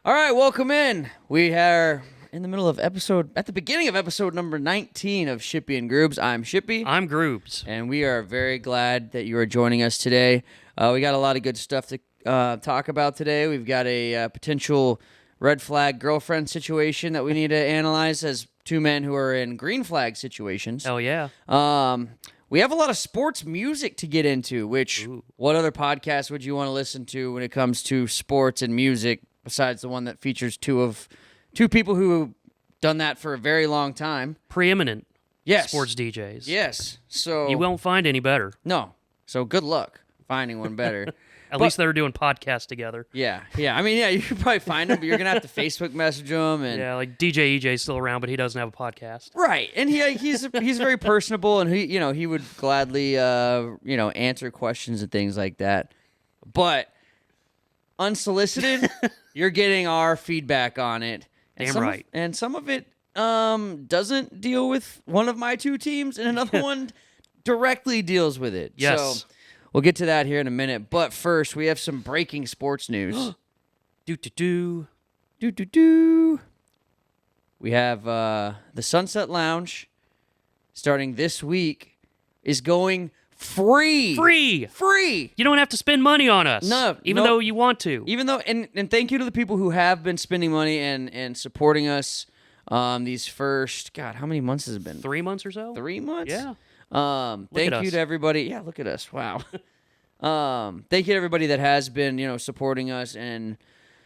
All right, welcome in. We are in the middle of at the beginning of episode number 19 of Shippy and Grubes. I'm Shippy. I'm Grubes. And we are very glad that you are joining us today. We got a lot of good stuff to talk about today. We've got a potential red flag girlfriend situation that we need to analyze as two men who are in green flag situations. Hell yeah. We have a lot of sports music to get into, which Ooh. What other podcast would you want to listen to when it comes to sports and music besides the one that features two people who have done that for a very long time? Preeminent Yes. sports DJs. Yes. So You won't find any better. No. So good luck finding one better. At least they're doing podcasts together. Yeah. I mean, you could probably find them, but you're going to have to Facebook message them. And Yeah, like DJ EJ's still around, but he doesn't have a podcast. Right. And he's very personable, and he would gladly answer questions and things like that. But unsolicited, you're getting our feedback on it. And Damn right. And some of it doesn't deal with one of my two teams, and another one directly deals with it. Yes. So we'll get to that here in a minute. But first, we have some breaking sports news. Do. We have the Sunset Lounge starting this week is going free. Free! You don't have to spend money on us. No. Even though you want to. Even though, and thank you to the people who have been spending money and supporting us these first, God, how many months has it been? 3 months or so? 3 months? Yeah. Thank you to everybody. Yeah, look at us. Wow. Thank you to everybody that has been, supporting us and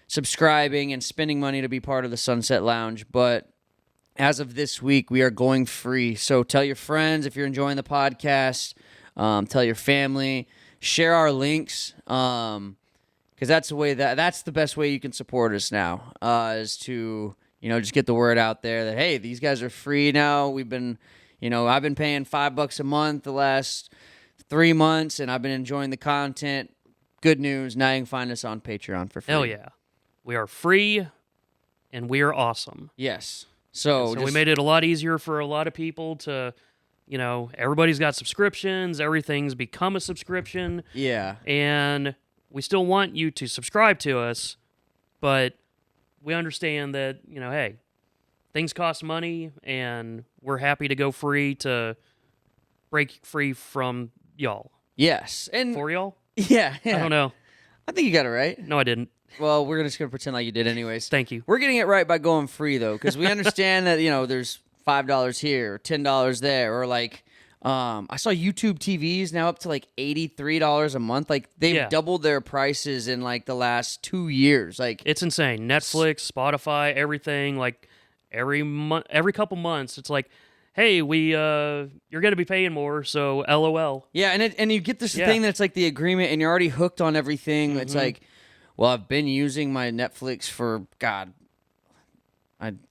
subscribing and spending money to be part of the Sunset Lounge. But as of this week, we are going free. So tell your friends if you're enjoying the podcast. Tell your family. Share our links. Because that's the best way you can support us now. Is to just get the word out there that hey, these guys are free now. We've been, I've been paying $5 a month the last 3 months, and I've been enjoying the content. Good news. Now you can find us on Patreon for free. Hell yeah. We are free, and we are awesome. Yes. So we made it a lot easier for a lot of people to, everybody's got subscriptions. Everything's become a subscription. Yeah. And we still want you to subscribe to us, but we understand that, hey, things cost money, and we're happy to go free to break free from y'all. Yes. And For y'all? Yeah. I don't know. I think you got it right. No, I didn't. Well, we're just going to pretend like you did anyways. Thank you. We're getting it right by going free, though, because we understand that, there's $5 here, or $10 there, or like, I saw YouTube TVs now up to like $83 a month. Like, they've doubled their prices in like the last 2 years. Like, it's insane. Netflix, Spotify, everything, like every couple months, it's like, hey, you're going to be paying more, so LOL. Yeah, and you get this thing that's like the agreement, and you're already hooked on everything. It's like, well, I've been using my Netflix for,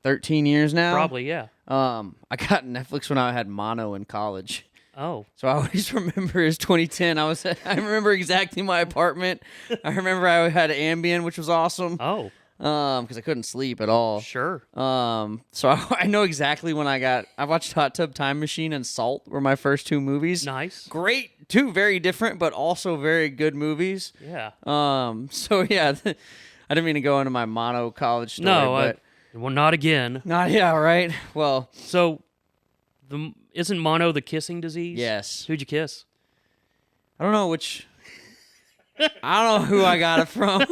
13 years now. Probably, yeah. I got Netflix when I had mono in college. Oh. So I always remember it was 2010. I remember exactly my apartment. I remember I had Ambien, which was awesome. Oh. Because I couldn't sleep at all. Sure. So I know exactly when I watched Hot Tub Time Machine and Salt were my first two movies. Nice. Great, two very different but also very good movies. Yeah. So yeah, I didn't mean to go into my mono college story. But well, not again. Right. Well, so isn't mono the kissing disease? Yes. Who'd you kiss? I don't know which. I don't know who I got it from.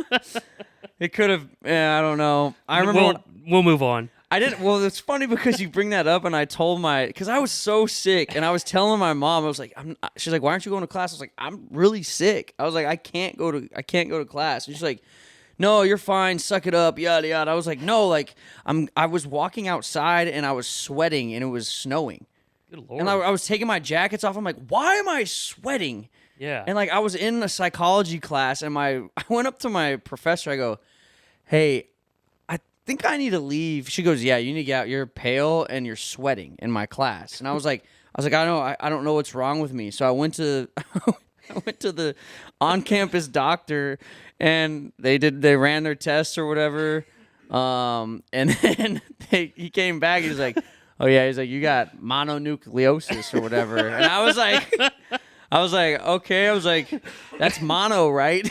It could have. I don't know. I remember. We'll move on. I didn't. Well, it's funny because you bring that up, and I told because I was so sick, and I was telling my mom, I was like, she's like, why aren't you going to class? I was like, I'm really sick. I was like, I can't go to class. And she's like, no, you're fine. Suck it up. Yada yada. I was like, no, like I was walking outside and I was sweating and it was snowing. Good Lord. And I was taking my jackets off. I'm like, why am I sweating? Yeah. And like I was in a psychology class, and I went up to my professor. I go, hey, I think I need to leave. She goes, yeah, you need to get out. You're pale and you're sweating in my class. And I was like, I don't know what's wrong with me. So I went to the on-campus doctor, and they ran their tests or whatever. And then he came back. He was like, oh yeah, he's like, you got mononucleosis or whatever. And I was like, okay. I was like, that's mono, right?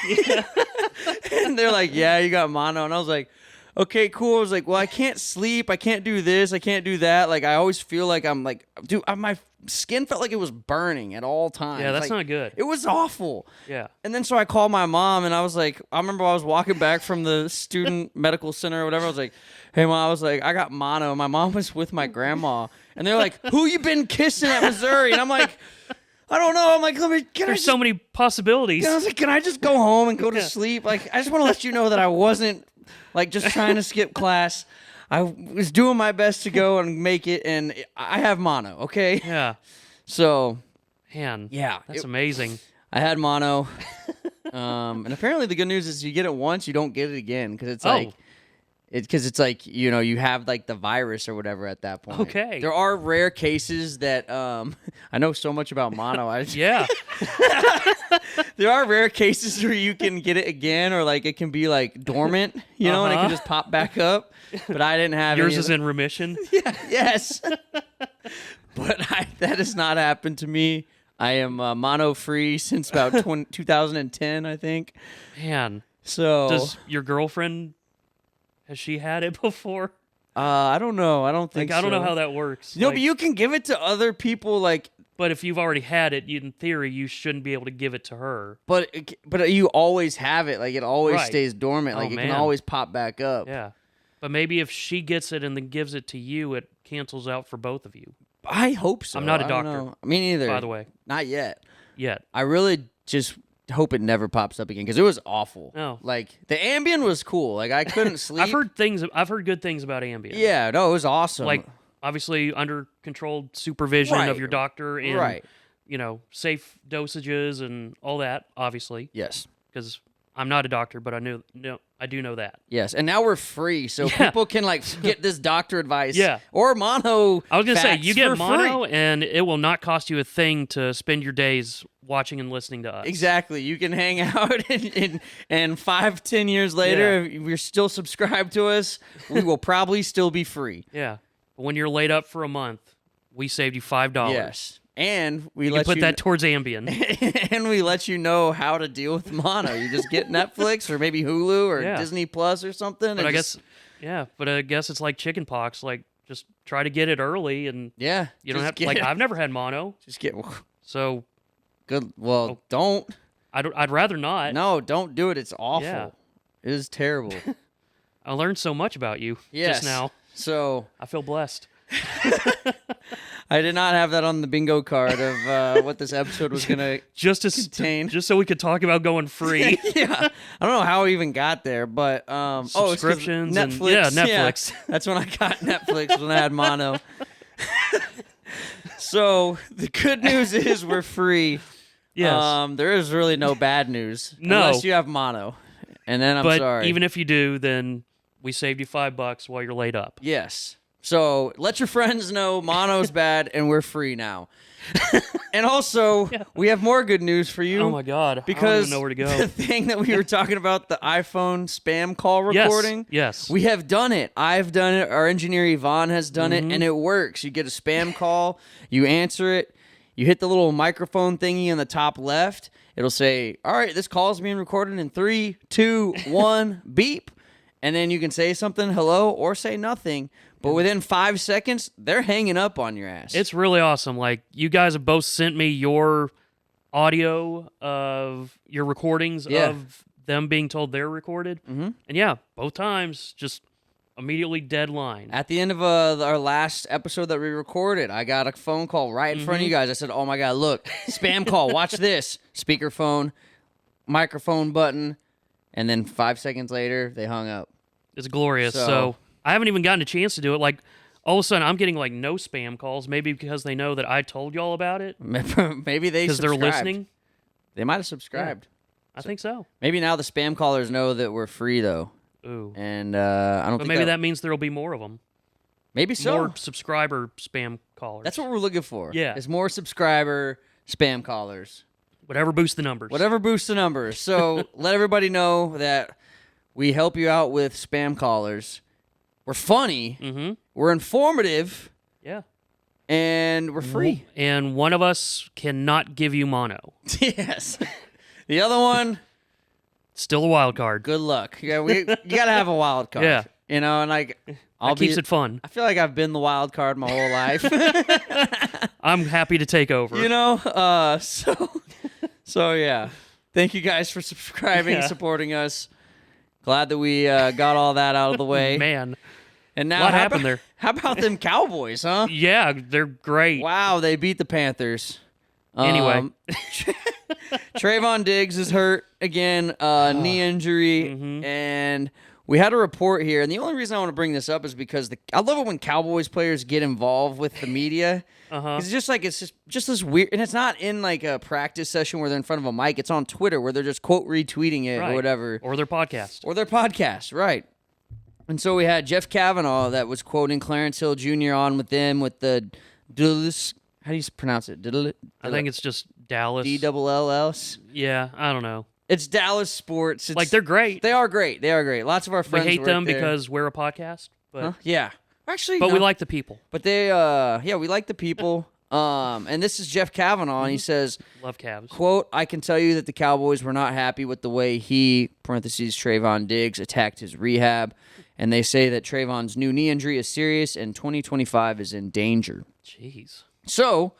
And they're like, yeah, you got mono. And I was like, okay, cool. I was like, well, I can't sleep. I can't do this. I can't do that. Like, I always feel like I'm like, dude, my skin felt like it was burning at all times. Yeah, that's like, not good. It was awful. Yeah. And then so I called my mom, and I was like, I remember I was walking back from the student medical center or whatever. I was like, hey, Mom, I was like, I got mono. My mom was with my grandma. And they're like, who you been kissing at Missouri? And I'm like, I don't know. I'm like, There's so many possibilities. I was like, can I just go home and go to sleep? Like, I just want to let you know that I wasn't, like, just trying to skip class. I was doing my best to go and make it, and I have mono, okay? Yeah. So, man, yeah. That's amazing. I had mono. And apparently the good news is you get it once, you don't get it again, because it's like, you know, you have like the virus or whatever at that point. Okay. There are rare cases that I know so much about mono. Yeah. There are rare cases where you can get it again, or like it can be like dormant, you know, and it can just pop back up. But I didn't have yours is in remission. Yeah, yes. But that has not happened to me. I am mono free since about 2010, I think. Man. So does your girlfriend? Has she had it before? I don't know. I don't think I don't know how that works. No, but you can give it to other people, like. But if you've already had it, in theory, you shouldn't be able to give it to her. But you always have it. Like, it always stays dormant. Like, it can always pop back up. Yeah. But maybe if she gets it and then gives it to you, it cancels out for both of you. I hope so. I'm not a doctor. Don't know. Me neither. By the way. Not yet. Yet. I really just hope it never pops up again, because it was awful. No. Like, the Ambien was cool. Like, I couldn't sleep. I've heard good things about Ambien. Yeah, no, it was awesome. Like, obviously under controlled supervision of your doctor and you know, safe dosages and all that, obviously. Yes. Because I'm not a doctor, but I do know that. Yes, and now we're free, so people can like get this doctor advice. Yeah. Or mono. I was gonna say you get mono, free. and it will not cost you a thing to spend your days watching and listening to us. Exactly. You can hang out, and 5-10 years later, if you're still subscribed to us, we will probably still be free. Yeah. But when you're laid up for a month, we saved you $5. Yes. And we let you put that towards Ambien. And we let you know how to deal with mono. You just get Netflix or maybe Hulu or Disney Plus or something. But I guess it's like chicken pox. Like, just try to get it early, and you don't have like I've never had mono. Just get so good. Well, don't. I'd rather not. No, don't do it. It's awful. Yeah. It is terrible. I learned so much about you just now. So I feel blessed. I did not have that on the bingo card of what this episode was going to contain. Just so we could talk about going free. Yeah. I don't know how we even got there, but subscriptions Netflix. And Netflix. Yeah, that's when I got Netflix, when I had mono. So the good news is we're free. Yes. There is really no bad news. No. Unless you have mono. And then I'm sorry. But even if you do, then we saved you $5 while you're laid up. Yes. So let your friends know mono's bad and we're free now. And also, we have more good news for you. Oh my God. Because I don't even know where to go. The thing that we were talking about, the iPhone spam call recording. Yes. We have done it. I've done it. Our engineer Yvonne has done it, and it works. You get a spam call, you answer it, you hit the little microphone thingy in the top left. It'll say, all right, this call is being recorded in 3, 2, 1, beep. And then you can say something, hello, or say nothing. But within 5 seconds, they're hanging up on your ass. It's really awesome. Like, you guys have both sent me your audio of your recordings of them being told they're recorded. Mm-hmm. And both times, just immediately deadline. At the end of our last episode that we recorded, I got a phone call right in front of you guys. I said, oh my God, look, spam call, watch this. Speakerphone, microphone button, and then 5 seconds later, they hung up. It's glorious. So I haven't even gotten a chance to do it. Like, all of a sudden, I'm getting like no spam calls. Maybe because they know that I told y'all about it. Maybe they because they're listening. They might have subscribed. Yeah, I think so. Maybe now the spam callers know that we're free though. Ooh. And I don't. But maybe that means there'll be more of them. Maybe so. More subscriber spam callers. That's what we're looking for. Yeah. It's more subscriber spam callers. Whatever boosts the numbers. Whatever boosts the numbers. So let everybody know that we help you out with spam callers. We're funny. Mm-hmm. We're informative. Yeah. And we're free. And one of us cannot give you mono. Yes. The other one, still a wild card. good luck. Yeah, you got to have a wild card. Yeah. You know, and like That keeps it fun. I feel like I've been the wild card my whole life. I'm happy to take over. You know, so yeah. Thank you guys for subscribing, supporting us. Glad that we got all that out of the way. Man. And now, what happened there? How about them Cowboys, huh? Yeah, they're great. Wow, they beat the Panthers. Anyway. Trayvon Diggs is hurt again, knee injury, and we had a report here. And the only reason I want to bring this up is because I love it when Cowboys players get involved with the media. It's just like it's just this weird, and it's not in like a practice session where they're in front of a mic. It's on Twitter where they're just quote retweeting it or whatever, or their podcast, right? And so we had Jeff Kavanaugh that was quoting Clarence Hill Jr. on with them with the Dallas. How do you pronounce it? I think it's just Dallas. DLLS. Yeah, I don't know. It's Dallas sports. It's, like they're great. They are great. They are great. Lots of our friends. We hate them there. because we're a podcast. But yeah, actually, but we like the people. But they, we like the people. And this is Jeff Kavanaugh, and he says, "Love Cavs." Quote: I can tell you that the Cowboys were not happy with the way he (Trayvon Diggs) attacked his rehab, and they say that Trayvon's new knee injury is serious, and 2025 is in danger. Jeez. So,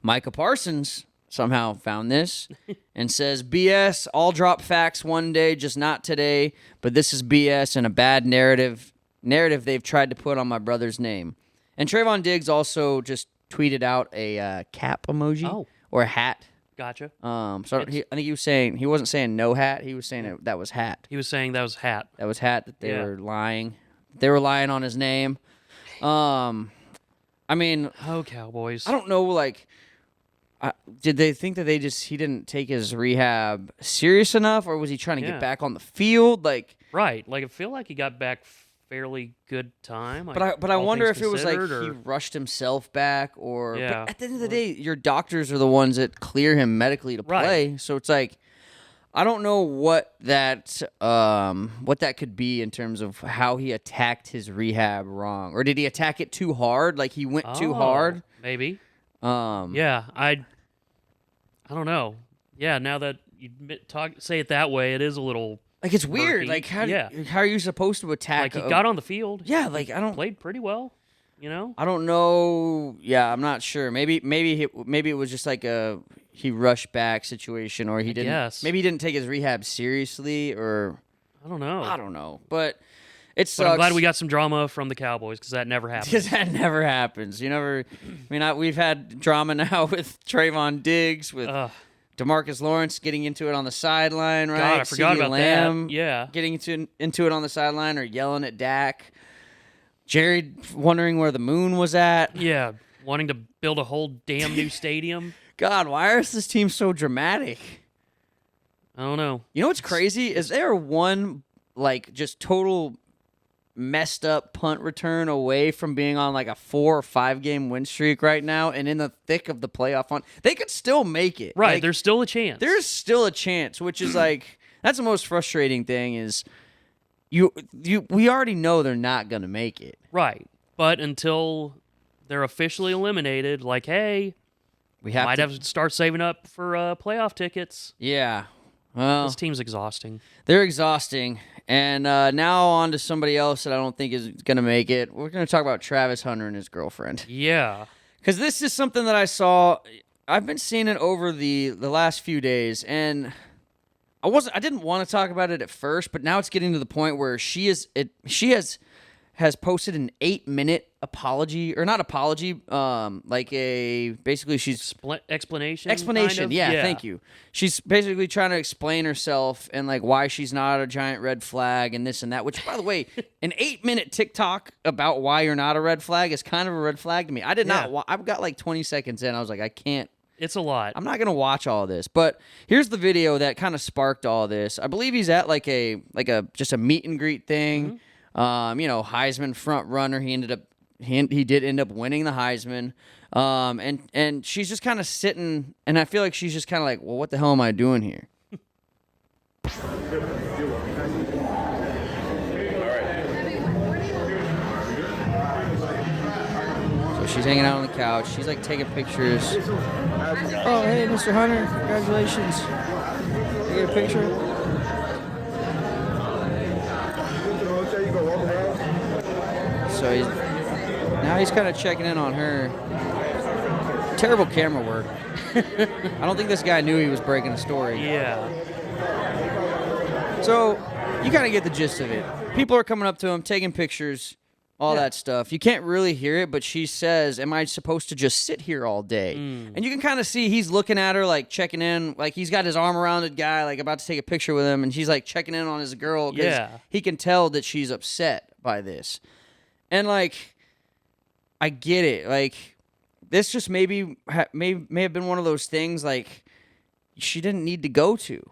Micah Parsons somehow found this and says, BS, I'll drop facts one day, just not today, but this is BS and a bad narrative they've tried to put on my brother's name. And Trayvon Diggs also just tweeted out a cap emoji or a hat. Gotcha. I think he was saying, he wasn't saying no hat, he was saying that was hat. He was saying that was hat. That was hat, that they were lying. They were lying on his name. I mean, Cowboys. I don't know, like, did they think that he didn't take his rehab serious enough, or was he trying to get back on the field? Like, right. Like, I feel like he got back fairly good time. Like, but I wonder if it was like he rushed himself back, or but at the end of the day, your doctors are the ones that clear him medically to play. So it's like, I don't know what that could be in terms of how he attacked his rehab wrong, or did he attack it too hard? Like he went too hard? Maybe. Yeah, I don't know. Yeah, now that you say it that way, it is a little like it's weird. murky. Like how are you supposed to attack? Like he got on the field. Yeah, like I don't played pretty well. You know. I don't know. Yeah, I'm not sure. Maybe it was just like he rushed back situation, or he didn't. Guess. Maybe he didn't take his rehab seriously, or I don't know. I don't know, but. It sucks. But I'm glad we got some drama from the Cowboys, because that never happens. Because that never happens. You never. I mean, we've had drama now with Trayvon Diggs, with DeMarcus Lawrence getting into it on the sideline, right? God, I forgot about Lamb that. Yeah, getting into it on the sideline, or yelling at Dak. Jerry wondering where the moon was at. Yeah, wanting to build a whole damn new stadium. God, why is this team so dramatic? I don't know. You know what's crazy is there one like just total messed up punt return away from being on like a 4 or 5 game win streak right now, and in the thick of the playoff hunt, they could still make it. Right, like, there's still a chance. There's still a chance, which is like that's the most frustrating thing is we already know they're not gonna make it. Right, but until they're officially eliminated, like, hey, we might have to start saving up for playoff tickets. Yeah, well, this team's exhausting. They're exhausting. And now on to somebody else that I don't think is going to make it. We're going to talk about Travis Hunter and his girlfriend. Yeah. Because this is something that I saw. I've been seeing it over the last few days, and I didn't want to talk about it at first, but now it's getting to the point where she has posted an 8-minute apology, or not apology, basically she's explanation. Kind of? Yeah, yeah, thank you. She's basically trying to explain herself and like why she's not a giant red flag and this and that. Which, by the way, an 8-minute TikTok about why you're not a red flag is kind of a red flag to me. I did not. I've got like 20 seconds in. I was like, I can't. It's a lot. I'm not gonna watch all this. But here's the video that kind of sparked all this. I believe he's at like a just a meet and greet thing. Heisman front runner. He did end up winning the Heisman. And she's just kind of sitting, and I feel like she's just kind of like, well, what the hell am I doing here? So she's hanging out on the couch. She's like taking pictures. Oh, hey, Mr. Hunter, congratulations. Can I get a picture? so he's kind of checking in on her. Terrible camera work. I don't think this guy knew he was breaking a story. Yeah. So you kind of get the gist of it. People are coming up to him, taking pictures, all that stuff. You can't really hear it, but she says, am I supposed to just sit here all day? And you can kind of see he's looking at her, like checking in, like he's got his arm around a guy, like about to take a picture with him, and she's like checking in on his girl because he can tell that she's upset by this. And like, I get it. Like, this just may have been one of those things like she didn't need to go to.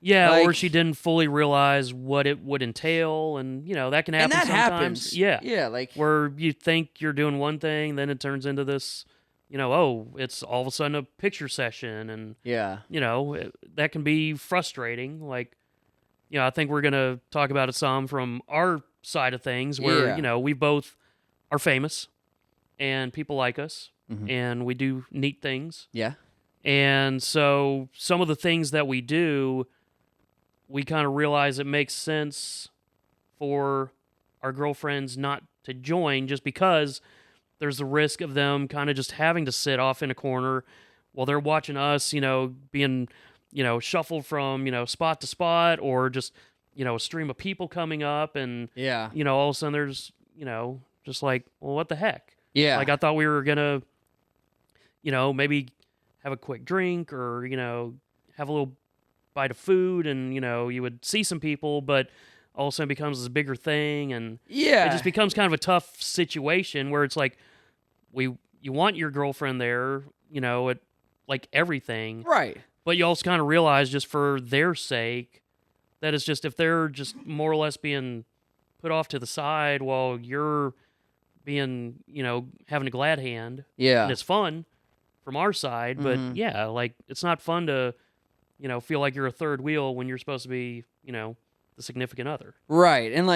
Yeah, like, or she didn't fully realize what it would entail, and that can happen and that sometimes. happens. Yeah, like where you think you're doing one thing, then it turns into this, it's all of a sudden a picture session, and that can be frustrating. Like, I think we're gonna talk about it some from our side of things, where we both are famous, and people like us, and we do neat things. Yeah, and so some of the things that we do, we kind of realize it makes sense for our girlfriends not to join just because there's the risk of them kind of just having to sit off in a corner while they're watching us, being, shuffled from, spot to spot, or just, a stream of people coming up, and, all of a sudden there's, just like, well, what the heck? Yeah. Like, I thought we were going to, maybe have a quick drink or, have a little bite of food, and you would see some people, but all of a sudden it becomes this bigger thing, and it just becomes kind of a tough situation where it's like you want your girlfriend there, at like everything, right? But you also kind of realize, just for their sake, that it's just, if they're just more or less being put off to the side while you're being, having a glad hand, and it's fun from our side, but like, it's not fun to feel like you're a third wheel when you're supposed to be, the significant other. Right. And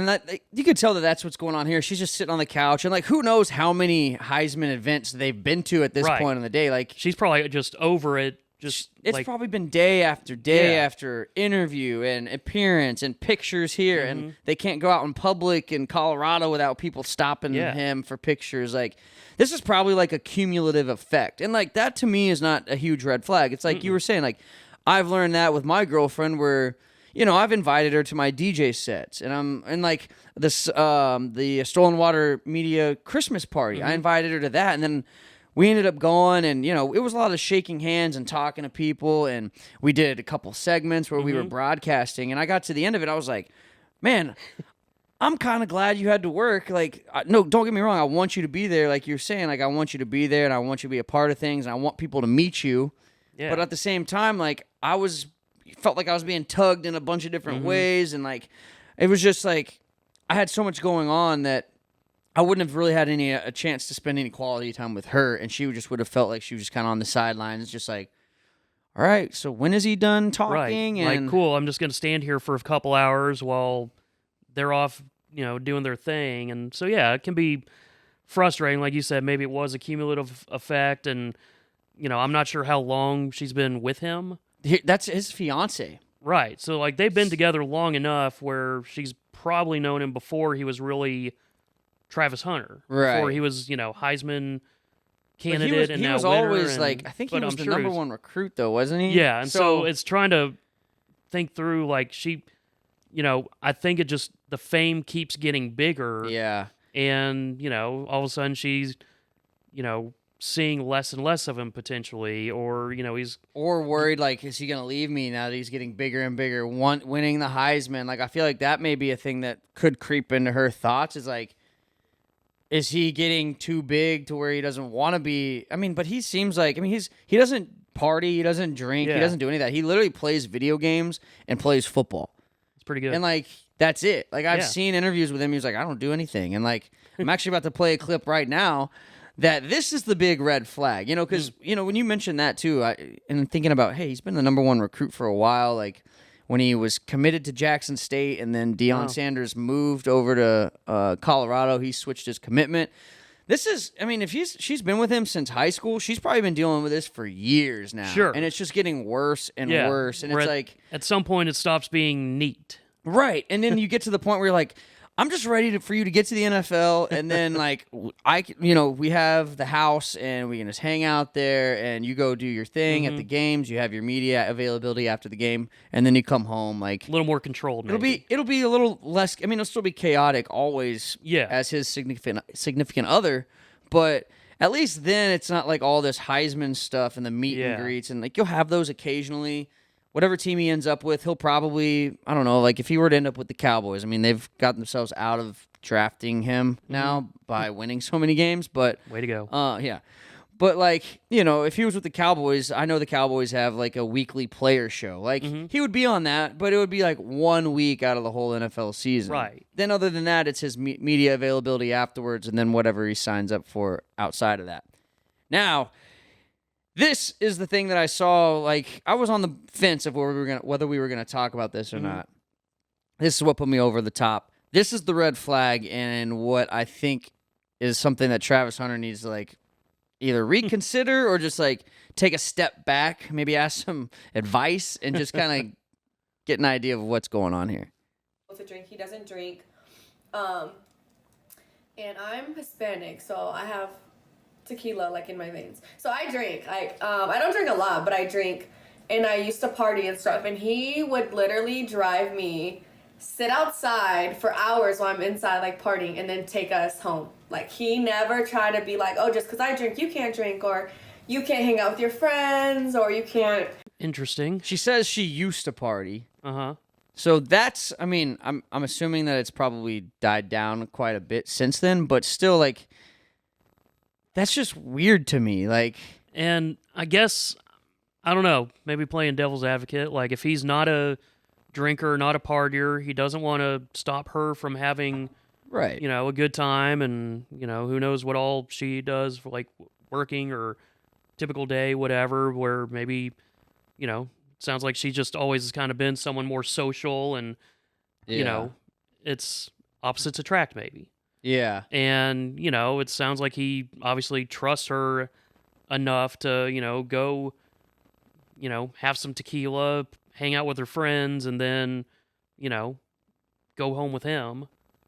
that you could tell that that's what's going on here. She's just sitting on the couch, and like, who knows how many Heisman events they've been to at this point in the day. Like, she's probably just over it. It's probably been day after day after interview and appearance and pictures here, and they can't go out in public in Colorado without people stopping him for pictures. Like, this is probably like a cumulative effect. And like, that to me is not a huge red flag. It's like you were saying, like, I've learned that with my girlfriend, where, I've invited her to my DJ sets, and like this, the Stolen Water Media Christmas party. I invited her to that, and then we ended up going, and, it was a lot of shaking hands and talking to people, and we did a couple segments where we were broadcasting, and I got to the end of it, I was like, man, I'm kind of glad you had to work. Like, no, don't get me wrong, I want you to be there, like you're saying, like, I want you to be there, and I want you to be a part of things, and I want people to meet you. Yeah. But at the same time, like, felt like I was being tugged in a bunch of different ways, and like, it was just like, I had so much going on that I wouldn't have really had a chance to spend any quality time with her, and she would have felt like she was just kind of on the sidelines, just like, all right, so when is he done talking? Right. And like, cool, I'm just going to stand here for a couple hours while they're off, doing their thing. And so, yeah, it can be frustrating. Like you said, maybe it was a cumulative effect, and, I'm not sure how long she's been with him. That's his fiance. Right. So, like, they've been together long enough where she's probably known him before he was really Travis Hunter. Right. Before he was, Heisman candidate, he was always, like, I think he was the number one recruit, though, wasn't he? Yeah, and so it's trying to think through, like, she, I think it just, the fame keeps getting bigger. Yeah. And, all of a sudden she's, seeing less and less of him potentially, or he's worried, like, is he gonna leave me now that he's getting bigger and bigger, winning the Heisman? Like, I feel like that may be a thing that could creep into her thoughts, is like, is he getting too big to where he doesn't want to be? I mean, but he seems like, he doesn't party, he doesn't drink, he doesn't do any of that. He literally plays video games and plays football. It's pretty good. And like, that's it. Like, I've seen interviews with him, he was like, I don't do anything. And like, I'm actually about to play a clip right now that this is the big red flag, because, when you mentioned that too, and thinking about, hey, he's been the number one recruit for a while, like when he was committed to Jackson State and then Deion Sanders moved over to Colorado, he switched his commitment. This is, if she's been with him since high school, she's probably been dealing with this for years now. Sure. And it's just getting worse and worse. And it's like, at some point it stops being neat. Right. And then you get to the point where you're like, I'm just ready for you to get to the NFL, and then like we have the house, and we can just hang out there, and you go do your thing at the games. You have your media availability after the game, and then you come home. Like a little more controlled. Maybe. It'll be a little less. I mean, it'll still be chaotic always. Yeah. As his significant other, but at least then it's not like all this Heisman stuff and the meet and greets, and like you'll have those occasionally. Whatever team he ends up with, he'll probably, I don't know, like if he were to end up with the Cowboys, I mean, they've gotten themselves out of drafting him now by winning so many games, but... Way to go. Yeah. But, like, if he was with the Cowboys, I know the Cowboys have, like, a weekly player show. Like, he would be on that, but it would be, like, 1 week out of the whole NFL season. Right. Then other than that, it's his media availability afterwards, and then whatever he signs up for outside of that. Now... This is the thing that I saw, like, I was on the fence of whether we were gonna talk about this or not. This is what put me over the top. This is the red flag, and what I think is something that Travis Hunter needs to, like, either reconsider or just, like, take a step back, maybe ask some advice, and just kind of get an idea of what's going on here. To drink, he doesn't drink. And I'm Hispanic, so I have tequila like in my veins. So I drink. I don't drink a lot, but I drink, and I used to party and stuff, and he would literally drive me, sit outside for hours while I'm inside like partying, and then take us home. Like, he never tried to be like, oh, just because I drink you can't drink, or you can't hang out with your friends, or you can't. Interesting. She says she used to party. Uh-huh. So that's, I mean, I'm assuming that it's probably died down quite a bit since then, but still, like, that's just weird to me. Like, and I guess, I don't know, maybe playing devil's advocate. Like, if he's not a drinker, not a partier, he doesn't want to stop her from having, right, a good time, and, who knows what all she does for, like, working or typical day, whatever, where maybe, sounds like she just always has kind of been someone more social, and, it's opposites attract, maybe. Yeah. And, it sounds like he obviously trusts her enough to, go, have some tequila, hang out with her friends, and then, go home with him.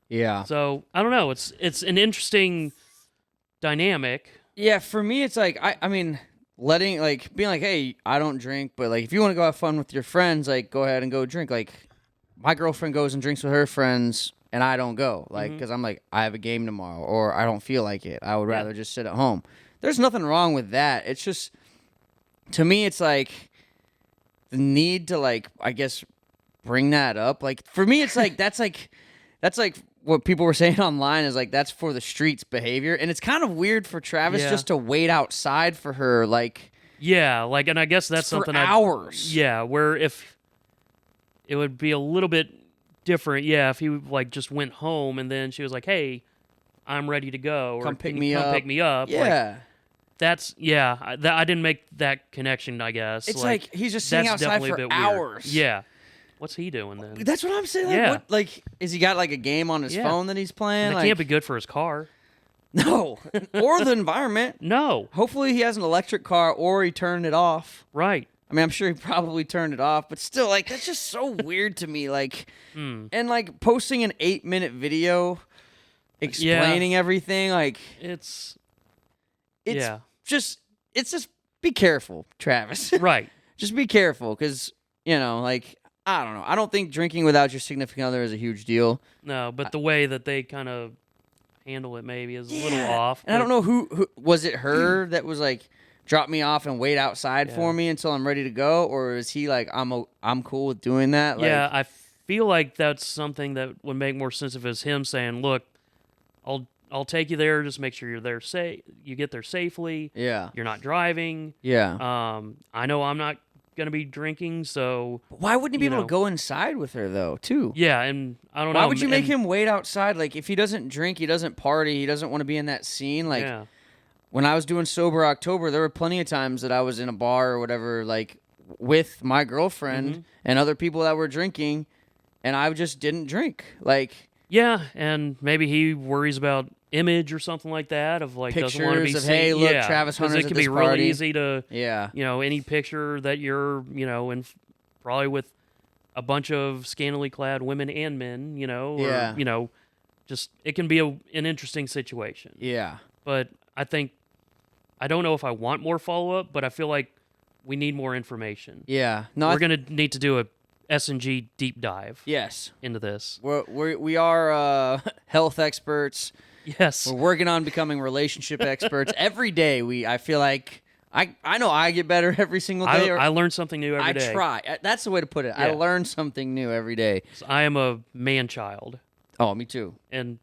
Yeah. So, I don't know. It's an interesting dynamic. Yeah, for me, it's like, I mean, being like, hey, I don't drink, but, like, if you want to go have fun with your friends, like, go ahead and go drink. Like, my girlfriend goes and drinks with her friends, and I don't go, like, because I'm like, I have a game tomorrow, or I don't feel like it. I would rather just sit at home. There's nothing wrong with that. It's just, to me, it's like the need to, like, I guess, bring that up. Like, for me, it's like, that's like what people were saying online is like, that's for the streets behavior. And it's kind of weird for Travis just to wait outside for her, like. Yeah, like, and I guess that's for something hours. Where if it would be a little bit different, if he like just went home and then she was like, "Hey, I'm ready to go," or come pick come me pick me up. Yeah, like, that's I didn't make that connection. I guess it's like he's just sitting outside for hours. Weird. Yeah, what's he doing then? That's what I'm saying. Like, what, like, is he got like a game on his phone that he's playing? And it like, can't be good for his car. No, or the environment. No. Hopefully he has an electric car, or he turned it off. Right. I mean, I'm sure he probably turned it off, but still, like, that's just so weird to me. Like, and like posting an 8-minute video explaining everything, like, it's just be careful, Travis. Right. Just be careful, because like, I don't know. I don't think drinking without your significant other is a huge deal. No, but the way that they kind of handle it maybe is a little off. And I don't know who was it. Her that was like, drop me off and wait outside for me until I'm ready to go, or is he like, I'm cool with doing that? Like, yeah, I feel like that's something that would make more sense if it's him saying, "Look, I'll take you there. Just make sure you're there you get there safely. Yeah, you're not driving. Yeah. I know I'm not gonna be drinking, so why wouldn't he be able to go inside with her though, too? Yeah, and I don't know. Why would you make him wait outside? Like, if he doesn't drink, he doesn't party, he doesn't want to be in that scene. Like, when I was doing Sober October, there were plenty of times that I was in a bar or whatever, like, with my girlfriend and other people that were drinking, and I just didn't drink. Like, yeah, and maybe he worries about image or something like that, of like, pictures doesn't want to be of, seen. hey, look, Travis Hunter's it at can this be party. really easy to, any picture that you're, in probably with a bunch of scantily clad women and men, or, just it can be an interesting situation. Yeah. But I don't know if I want more follow-up, but I feel like we need more information. Yeah. No, we're going to need to do a S&G deep dive. Yes. Into this. We are health experts. Yes. We're working on becoming relationship experts. Every day I feel like I know I get better every single day. I learn something new every day. I try. That's the way to put it. Yeah. I learn something new every day. So I am a man-child. Oh, me too. And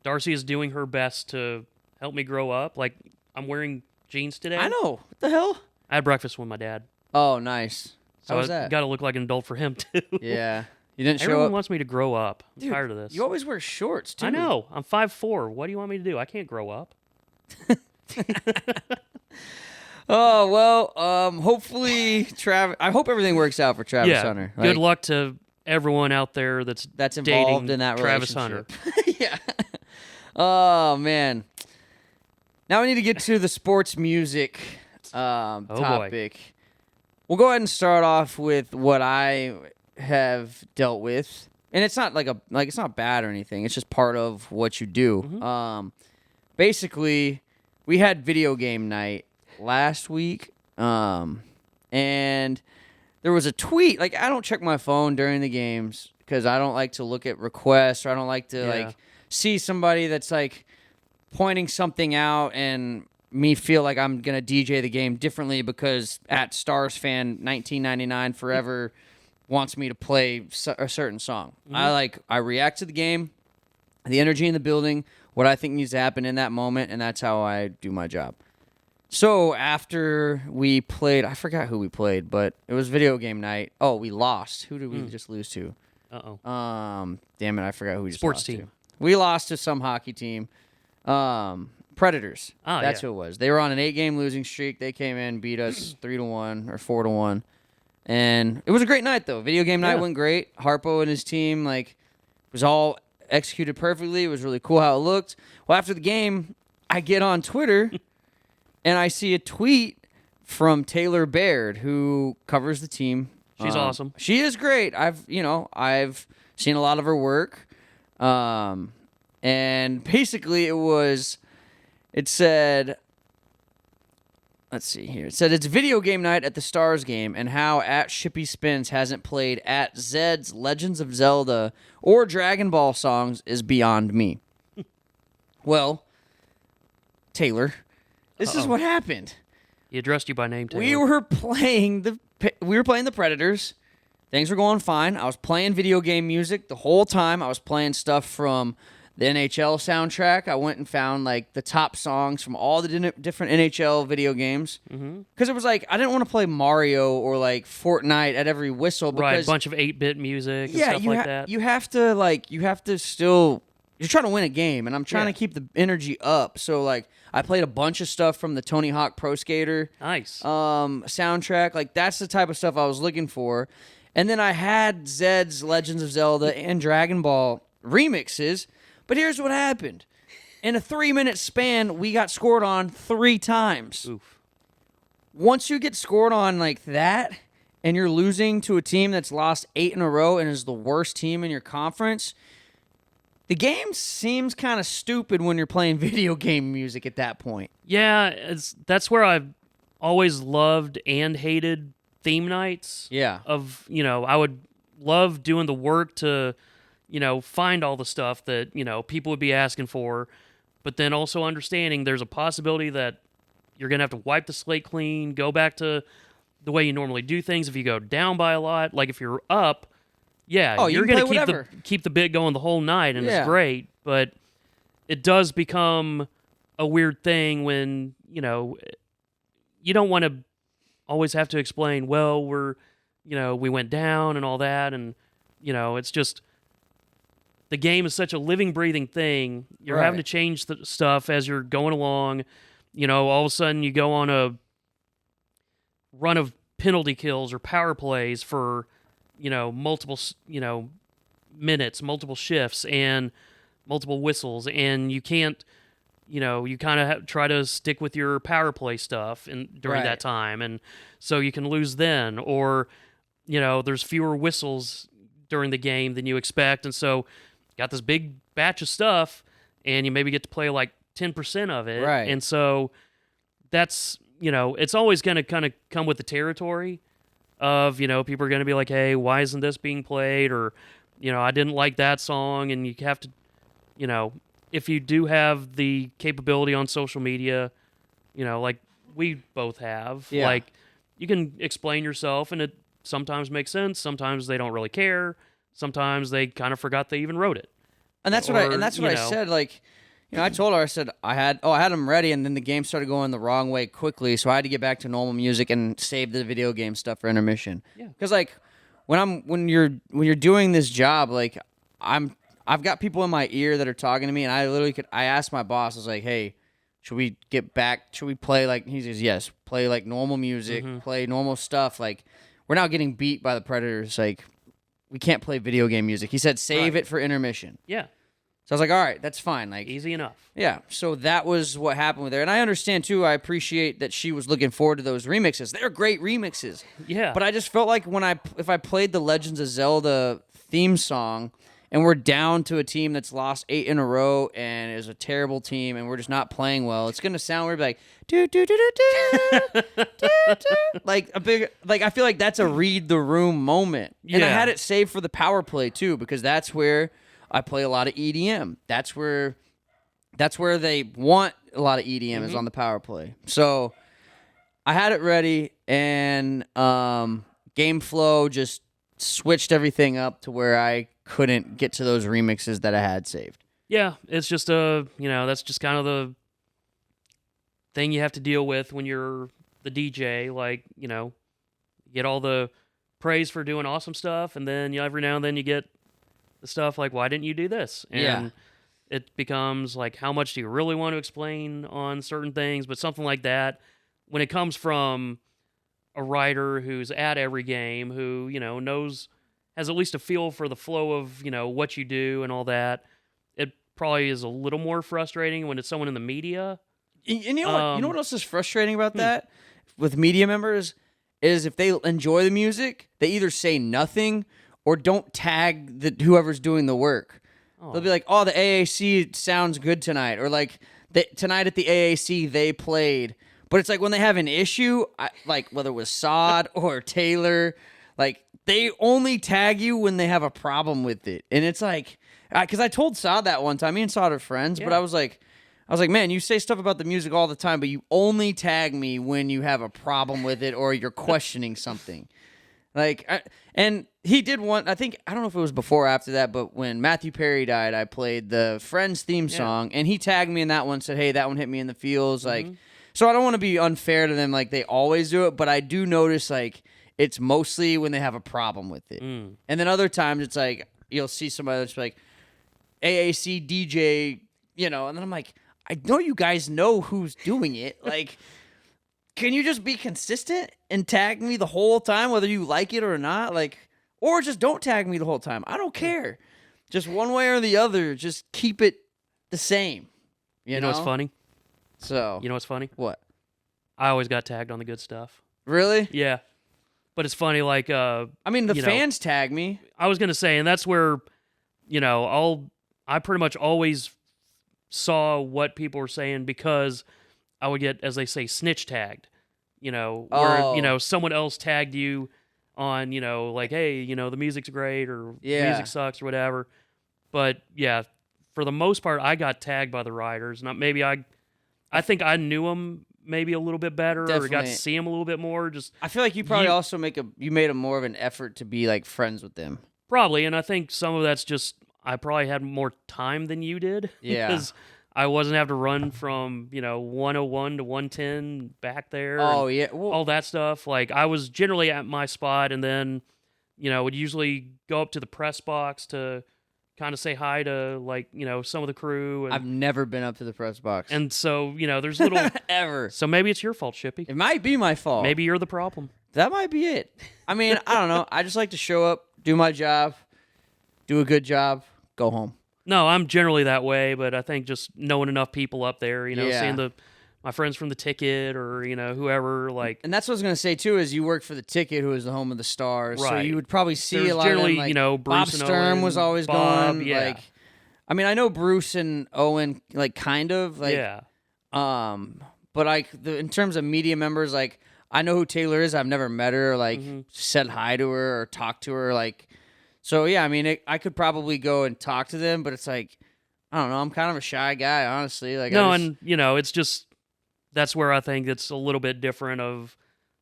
Darcy is doing her best to help me grow up. Like, I'm wearing jeans today. I know. What the hell? I had breakfast with my dad. Oh, nice. So how was that? Got to look like an adult for him, too. Yeah. You didn't show Everyone up? wants me to grow up. I'm Dude, tired of this. You always wear shorts, too. I know. I'm 5'4". What do you want me to do? I can't grow up. Oh, well, hopefully I hope everything works out for Travis Hunter. Good luck to everyone out there that's involved in that Travis relationship. Hunter. Yeah. Oh, man. Now we need to get to the sports music topic. Boy. We'll go ahead and start off with what I have dealt with. And it's not it's not bad or anything. It's just part of what you do. Mm-hmm. Basically, we had video game night last week. And there was a tweet. Like, I don't check my phone during the games because I don't like to look at requests, or I don't like to see somebody that's pointing something out and me feel like I'm gonna DJ the game differently because at Stars Fan 1999 forever wants me to play a certain song. Mm-hmm. I react to the game, the energy in the building, what I think needs to happen in that moment, and that's how I do my job. So after we played, I forgot who we played, but it was video game night. Oh, we lost. Who did we just lose to? Damn it, I forgot who we just lost to. We lost to some hockey team. Predators. That's who it was. They were on an 8-game losing streak. They came in, beat us 3-1 or 4-1. And it was a great night, though. Video game night went great. Harpo and his team, was all executed perfectly. It was really cool how it looked. Well, after the game, I get on Twitter, and I see a tweet from Taylor Baird, who covers the team. She's awesome. She is great. I've seen a lot of her work. And basically it said, let's see here. It said it's video game night at the Stars game, and how at Shippy Spins hasn't played at Zed's Legends of Zelda or Dragon Ball songs is beyond me. Well, Taylor, this is what happened. He addressed you by name, Taylor. We were playing the Predators. Things were going fine. I was playing video game music the whole time. I was playing stuff from the NHL soundtrack. I went and found the top songs from all the different NHL video games. Because it was I didn't want to play Mario or Fortnite at every whistle. Because, right, a bunch of 8-bit music and stuff like that. You have to still, you're trying to win a game, and I'm trying to keep the energy up. So I played a bunch of stuff from the Tony Hawk Pro Skater soundtrack. That's the type of stuff I was looking for. And then I had Zed's Legends of Zelda and Dragon Ball remixes. But here's what happened. In a 3-minute span, we got scored on 3 times. Oof. Once you get scored on like that, and you're losing to a team that's lost 8 in a row and is the worst team in your conference, the game seems kind of stupid when you're playing video game music at that point. Yeah, that's where I've always loved and hated theme nights. Yeah. I would love doing the work to, find all the stuff that, people would be asking for, but then also understanding there's a possibility that you're going to have to wipe the slate clean, go back to the way you normally do things. If you go down by a lot, like if you're up, you're going to keep the bit going the whole night, and it's great, but it does become a weird thing when, you don't want to always have to explain, well, we went down and all that, and, it's just, the game is such a living, breathing thing. You're having to change the stuff as you're going along. All of a sudden you go on a run of penalty kills or power plays for, multiple, minutes, multiple shifts, and multiple whistles, and you can't, you kind of try to stick with your power play stuff during that time, and so you can lose then, or, there's fewer whistles during the game than you expect, and so got this big batch of stuff, and you maybe get to play like 10% of it. Right. And so that's, it's always going to kind of come with the territory of, people are going to be like, hey, why isn't this being played? Or, I didn't like that song. And you have to, if you do have the capability on social media, like we both have, like you can explain yourself, and it sometimes makes sense. Sometimes they don't really care. Sometimes they kind of forgot they even wrote it. And that's what I said. Like, I told her, I said I had them ready, and then the game started going the wrong way quickly, so I had to get back to normal music and save the video game stuff for intermission. Yeah. Because like when you're doing this job, like I've got people in my ear that are talking to me, and I asked my boss, I was like, hey, should we play like, he says, yes, play like normal music, play normal stuff. Like, we're now getting beat by the Predators. Like, we can't play video game music. He said, save it for intermission. Yeah. So I was like, all right, that's fine. Like, easy enough. Yeah. So that was what happened with her. And I understand too, I appreciate that she was looking forward to those remixes. They're great remixes. Yeah. But I just felt like if I played the Legends of Zelda theme song, and we're down to a team that's lost 8 in a row and is a terrible team, and we're just not playing well, it's gonna sound weird, like do do do do do do do, like a big, like I feel like that's a read the room moment. And I had it saved for the power play too, because that's where I play a lot of EDM. That's where they want a lot of EDM is on the power play. So I had it ready, and Game Flow just switched everything up to where I couldn't get to those remixes that I had saved. Yeah, it's just that's just kind of the thing you have to deal with when you're the DJ. Like, you get all the praise for doing awesome stuff, and then every now and then you get the stuff like, why didn't you do this? And it becomes like, how much do you really want to explain on certain things? But something like that, when it comes from a writer who's at every game, who, has at least a feel for the flow of, what you do and all that, it probably is a little more frustrating when it's someone in the media. And you know what else is frustrating about that with media members is if they enjoy the music, they either say nothing or don't tag whoever's doing the work. Oh. They'll be like, oh, the AAC sounds good tonight. Or like, tonight at the AAC, they played. But it's like when they have an issue, like whether it was Sod or Taylor, like they only tag you when they have a problem with it. And it's like, because I told Sod that one time, me and Sod are friends, but I was like, man, you say stuff about the music all the time, but you only tag me when you have a problem with it or you're questioning something. Like, and he did one, I don't know if it was before or after that, but when Matthew Perry died, I played the Friends theme song, and he tagged me in that one, said, hey, that one hit me in the feels, like, so I don't want to be unfair to them like they always do it, but I do notice, like, it's mostly when they have a problem with it. And then other times it's like, you'll see somebody that's like, AAC DJ, and then I'm like, I know you guys know who's doing it. Like, can you just be consistent and tag me the whole time, whether you like it or not? Like, or just don't tag me the whole time. I don't care. Just one way or the other, just keep it the same. You know what's funny? So, you know what's funny? What? I always got tagged on the good stuff. Really? Yeah. But it's funny, like, I mean, the fans tag me. I was going to say, and that's where, I pretty much always saw what people were saying because I would get, as they say, snitch tagged, where, someone else tagged you on, like, hey, the music's great or music sucks or whatever. But, yeah, for the most part, I got tagged by the writers. Maybe I think I knew them maybe a little bit better or got to see them a little bit more. Just I feel like you probably also you made a more of an effort to be like friends with them. Probably, and I think some of that's just I probably had more time than you did. Yeah. Because I wasn't having to run from 101 to 110 back there. Oh yeah, all that stuff. Like I was generally at my spot, and then would usually go up to the press box to kind of say hi to some of the crew. And, I've never been up to the press box. And so, there's little... Ever. So maybe it's your fault, Shippy. It might be my fault. Maybe you're the problem. That might be it. I mean, I don't know. I just like to show up, do my job, do a good job, go home. No, I'm generally that way, but I think just knowing enough people up there, seeing my friends from the Ticket or, whoever, like... And that's what I was going to say, too, is you work for the Ticket, who is the home of the Stars. Right. So you would probably see There's a lot generally, of them, like, Bruce Bob Sturm was always Bob, going. yeah. Like, I mean, I know Bruce and Owen, like, kind of, like, yeah. But like in terms of media members, like I know who Taylor is. I've never met her, or, like said hi to her or talked to her, like. So yeah, I mean, I could probably go and talk to them, but it's like, I don't know. I'm kind of a shy guy, honestly. Like, no, and it's just that's where I think it's a little bit different. Of,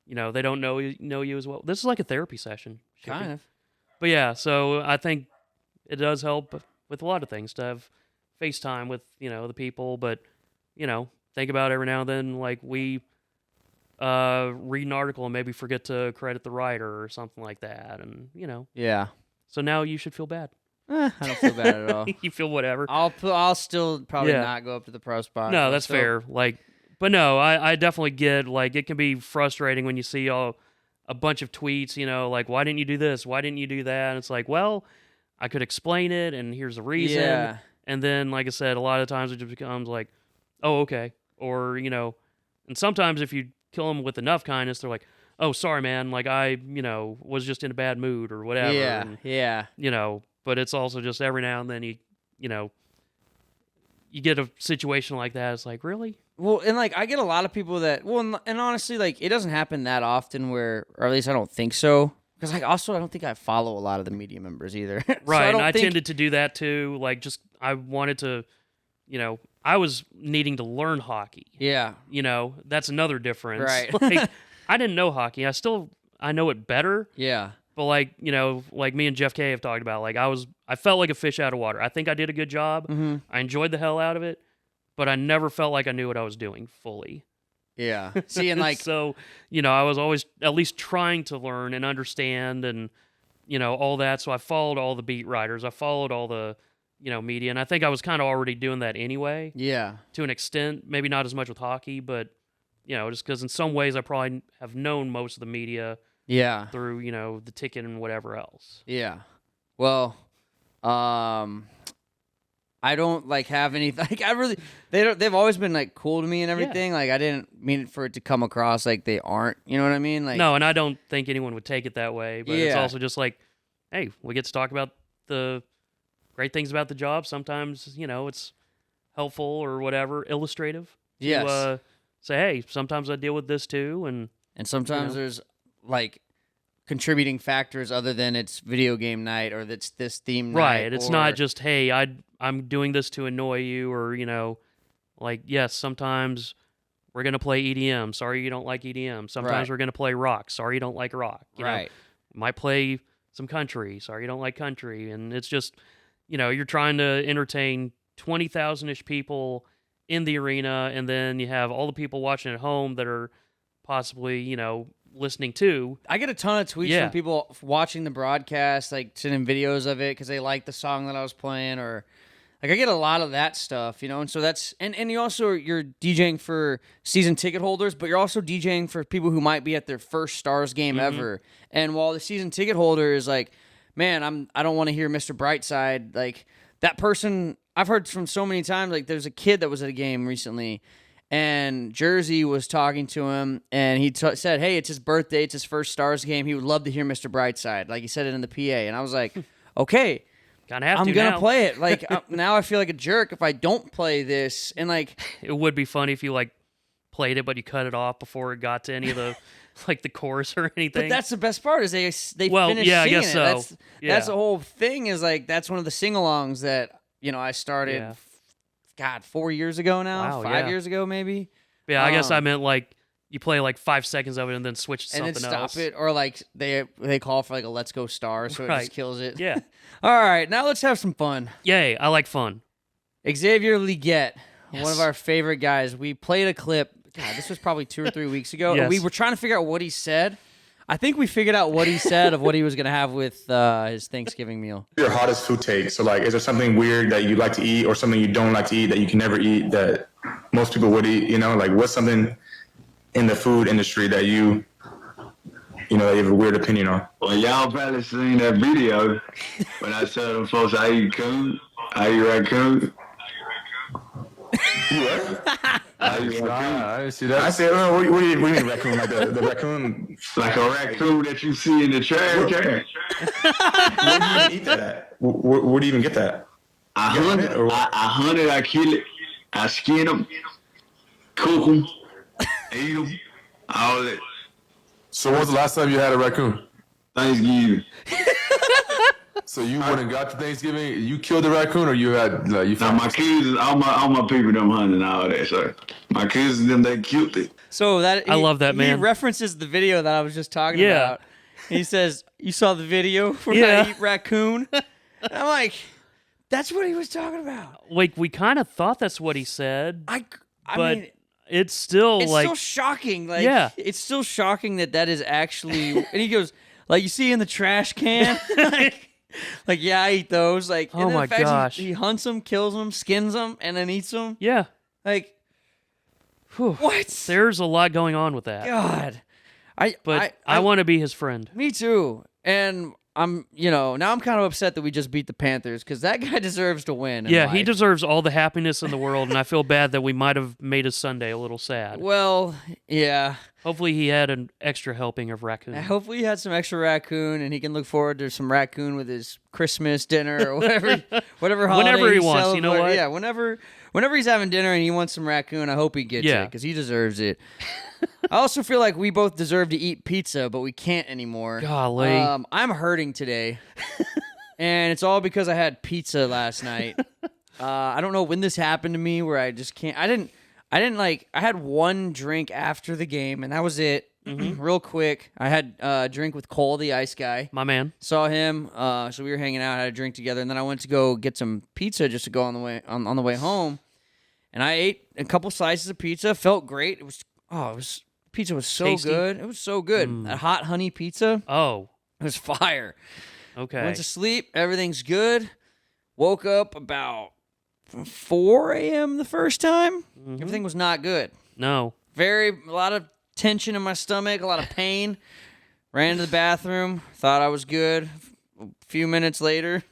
they don't know you as well. This is like a therapy session, Shippy. Kind of. But yeah, so I think it does help with a lot of things to have FaceTime with the people. But think about every now and then, like we read an article and maybe forget to credit the writer or something like that, and Yeah. So now you should feel bad. I don't feel bad at all. You feel whatever. I'll still probably Yeah. not go up to the pro spot. No, that's fair. Like, but no, I definitely get, like, it can be frustrating when you see a bunch of tweets, like, why didn't you do this? Why didn't you do that? And it's like, well, I could explain it, and here's the reason. Yeah. And then, like I said, a lot of times it just becomes like, oh, okay. Or, and sometimes if you kill them with enough kindness, they're like, oh, sorry, man. Like, I, was just in a bad mood or whatever. Yeah, and, yeah. But it's also just every now and then you get a situation like that. It's like, really? Well, and like I get a lot of people that, and honestly, like it doesn't happen that often or at least I don't think so. Because like also I don't think I follow a lot of the media members either. Right, and I tended to do that too. Like just I wanted to, I was needing to learn hockey. Yeah. That's another difference. Right. Like I didn't know hockey. I know it better. Yeah. But like, like me and Jeff K have talked about, like I felt like a fish out of water. I think I did a good job. Mm-hmm. I enjoyed the hell out of it, but I never felt like I knew what I was doing fully. Yeah. See, and like, so, I was always at least trying to learn and understand and, all that. So I followed all the beat writers. I followed all the, media. And I think I was kind of already doing that anyway. Yeah. To an extent, maybe not as much with hockey, but, just because in some ways I probably have known most of the media. Yeah. Through, the ticket and whatever else. Yeah. Well, I don't like have any like they've always been like cool to me and everything. Yeah. Like I didn't mean for it to come across like they aren't, you know what I mean? Like no, and I don't think anyone would take it that way, but it's also just like, hey, we get to talk about the great things about the job. Sometimes, it's helpful or whatever, illustrative. To, say, hey, sometimes I deal with this too, and sometimes there's like contributing factors other than it's video game night or that's this theme night. Right. It's not just, hey, I'm doing this to annoy you or, like, yes, sometimes we're going to play EDM. Sorry you don't like EDM. Sometimes we're going to play rock. Sorry you don't like rock. You know, might play some country. Sorry you don't like country. And it's just, you're trying to entertain 20,000-ish people in the arena, and then you have all the people watching at home that are possibly, listening to. I get a ton of tweets from people watching the broadcast, like sending videos of it because they like the song that I was playing, or like I get a lot of that stuff, and so that's and you also you're DJing for season ticket holders, but you're also DJing for people who might be at their first Stars game ever. And while the season ticket holder is like, man, I don't want to hear Mr. Brightside, like that person I've heard from so many times. Like there's a kid that was at a game recently. And Jersey was talking to him, and he said, hey, it's his birthday. It's his first Stars game. He would love to hear Mr. Brightside. Like, he said it in the PA. And I was like, okay, I'm going to play it. Like, now I feel like a jerk if I don't play this. And, like... It would be funny if you, like, played it, but you cut it off before it got to any of the, like, the chorus or anything. But that's the best part is they finish singing I guess it. So. That's the whole thing is, like, that's one of the sing-alongs that, I started... Yeah. God, 4 years ago now? 5 years ago, maybe? Yeah, I guess I meant, like, you play, like, 5 seconds of it and then switch to something else. And then stop it, or, like, they call for, like, a Let's Go Star, so it just kills it. Yeah. All right, now let's have some fun. Yay, I like fun. Xavier Legette, one of our favorite guys. We played a clip. God, this was probably 2 or 3 weeks ago. Yes. And we were trying to figure out what he said. I think we figured out what he said of what he was going to have with his Thanksgiving meal. Your hottest food take. So, like, is there something weird that you like to eat or something you don't like to eat that you can never eat that most people would eat? Like, what's something in the food industry that you have a weird opinion on? Well, y'all probably seen that video when I tell them folks I eat coon. I eat raccoon. You what? I didn't see that. I said, what do you mean raccoon? Like the raccoon? Like a raccoon that you see in the trash can. Where do you even eat that at? Where do you even get that? I hunt it, I kill it, I skin them, cook them, eat them, all that. So when's the last time you had a raccoon? Thanksgiving. So you went and got to Thanksgiving, you killed the raccoon, or you had you Now found my kids, all my people them hunting and all that. So my kids them they killed it. So I love that, man. He references the video that I was just talking Yeah. about. He says, "You saw the video where Yeah. I eat raccoon?" And I'm like, "That's what he was talking about." Like, we kind of thought that's what he said, I but mean, it's still it's like, still shocking. Like, Yeah. it's still shocking that is actually. And he goes, like, you see in the trash can, like, yeah, I eat those. Like, Oh and then my the fact gosh. he hunts them, kills them, skins them, and then eats them. yeah, Like, Whew. what? There's a lot going on with that. God, But I want to be his friend. Me too. And I'm, now I'm kind of upset that we just beat the Panthers because that guy deserves to win. in Yeah, he life. deserves all the happiness in the world, and I feel bad that we might have made his Sunday a little sad. Well, yeah. Hopefully he had an extra helping of raccoon. Hopefully he had some extra raccoon and he can look forward to some raccoon with his Christmas dinner or whatever holiday Whenever he wants, you know celebrate. what? Yeah, whenever he's having dinner and he wants some raccoon, I hope he gets Yeah. it because he deserves it. I also feel like we both deserve to eat pizza, but we can't anymore. Golly. I'm hurting today, and it's all because I had pizza last night. I don't know when this happened to me where I just can't. I didn't I had one drink after the game, and that was it. Real quick, I had a drink with Cole, the ice guy. My man. Saw him, so we were hanging out, had a drink together, and then I went to go get some pizza just to go on the way on the way home. And I ate a couple slices of pizza. Felt great. Pizza was so Tasty? good. It was so good. A hot honey pizza. Oh, It was fire. okay. Went to sleep. Everything's good. Woke up about 4 a.m. the first time. Everything was not good. No. A lot of tension in my stomach, a lot of pain. Ran to the bathroom. Thought I was good. A few minutes later,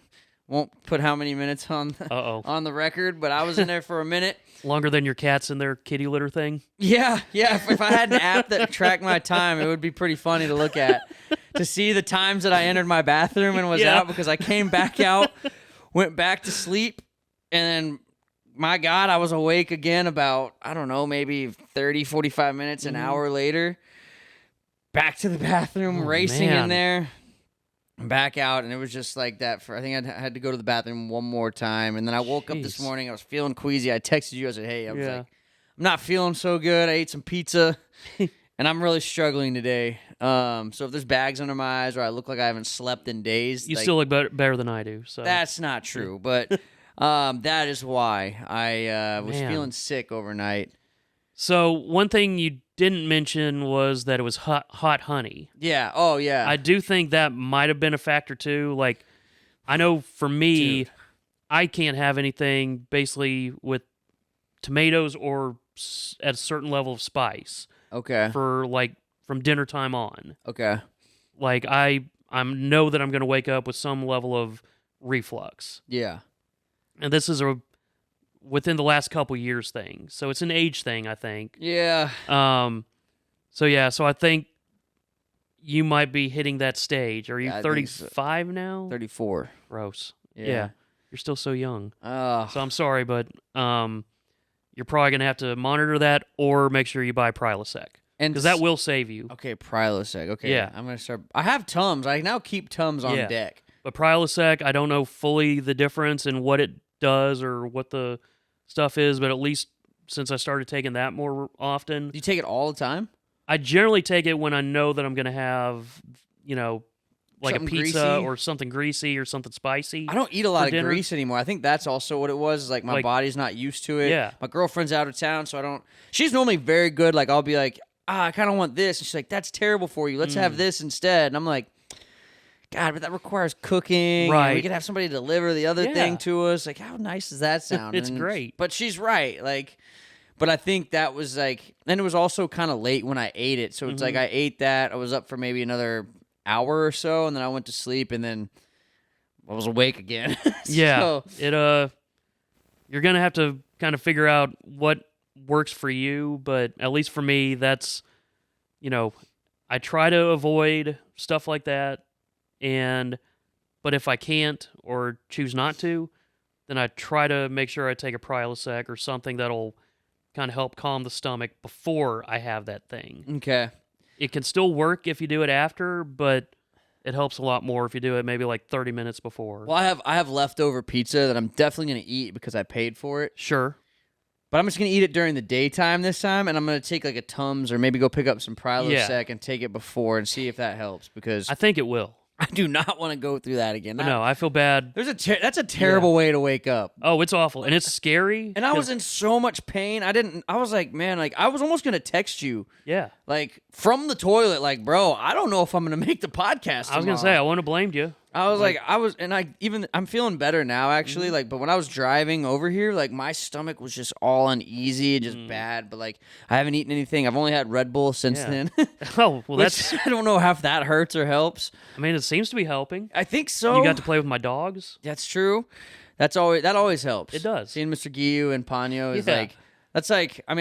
won't put how many minutes on Uh-oh. the record, but I was in there for a minute. Longer than your cats in their kitty litter thing? Yeah. If I had an app that tracked my time, it would be pretty funny to look at. To see the times that I entered my bathroom and was Yeah. out because I came back out, went back to sleep, and then, my God, I was awake again about, I don't know, maybe 30, 45 minutes, an hour later. Back to the bathroom, racing man. in there, back out, and it was just like that. I think I had to go to the bathroom one more time, and then I woke up this Jeez. morning. I was feeling queasy. I texted you. I said, "Hey, I was Yeah. like, I'm not feeling so good. I ate some pizza, and I'm really struggling today. So if there's bags under my eyes or I look like I haven't slept in days, You like, still look better than I do. So that's not true. But that is why I was Man. feeling sick overnight. So one thing you didn't mention was that it was hot honey. Yeah. Oh yeah. I do think that might have been a factor too. Like, I know for me, Dude. I can't have anything basically with tomatoes or at a certain level of spice Okay. for like from dinner time on. Okay. Like I know that I'm going to wake up with some level of reflux, Yeah. and this is a within the last couple years thing. So it's an age thing, I think. Yeah. So I think you might be hitting that stage. Are you Yeah, I think so. 35 now? 34. Gross. Yeah. You're still so young. Oh. So I'm sorry, but you're probably going to have to monitor that or make sure you buy Prilosec. And Because that will save you. Okay, Prilosec. Okay. Yeah. I'm gonna start. I have Tums. I now keep Tums on Yeah. deck. But Prilosec, I don't know fully the difference in what it does or what the stuff is, but at least since I started taking that more often, Do you take it all the time? I generally take it when I know that I'm going to have, like Something a pizza greasy? or something greasy or something spicy. I don't eat a lot of dinner? grease anymore. I think that's also what it was. Is like my Like- body's not used to it. Yeah. My girlfriend's out of town, so I don't. She's normally very good. Like I'll be like, I kind of want this, and she's like, that's terrible for you. Let's Mm. have this instead. And I'm like, God, but that requires cooking. and Right. we could have somebody deliver the other Yeah. thing to us. Like, how nice does that sound? It's And- great. But she's right. Like, but I think that was like, and it was also kind of late when I ate it. So it's like Mm-hmm. I ate that. I was up for maybe another hour or so, and then I went to sleep, and then I was awake again. Yeah. So, You're going to have to kind of figure out what works for you, but at least for me, that's, I try to avoid stuff like that. But if I can't or choose not to, then I try to make sure I take a Prilosec or something that'll kind of help calm the stomach before I have that thing. Okay. It can still work if you do it after, but it helps a lot more if you do it maybe like 30 minutes before. Well, I have leftover pizza that I'm definitely going to eat because I paid for it. Sure. But I'm just going to eat it during the daytime this time, and I'm going to take like a Tums or maybe go pick up some Prilosec and take it before and see if that helps, because I think it will. I do not want to go through that again. No, I feel bad. That's a terrible way to wake up. Oh, it's awful, and it's scary. And I was in so much pain. I was like, man, like I was almost going to text you. Yeah. Like from the toilet, like, bro, I don't know if I'm going to make the podcast I was going to say, I wouldn't have blamed you. I was I'm feeling better now, actually. Like, but when I was driving over here, like my stomach was just all uneasy and just bad. But like, I haven't eaten anything. I've only had Red Bull since then. Oh, well, that's. I don't know if that hurts or helps. I mean, it seems to be helping. I think so. You got to play with my dogs. That's true. That always helps. It does. Seeing Mr. Guiu and Ponyo is I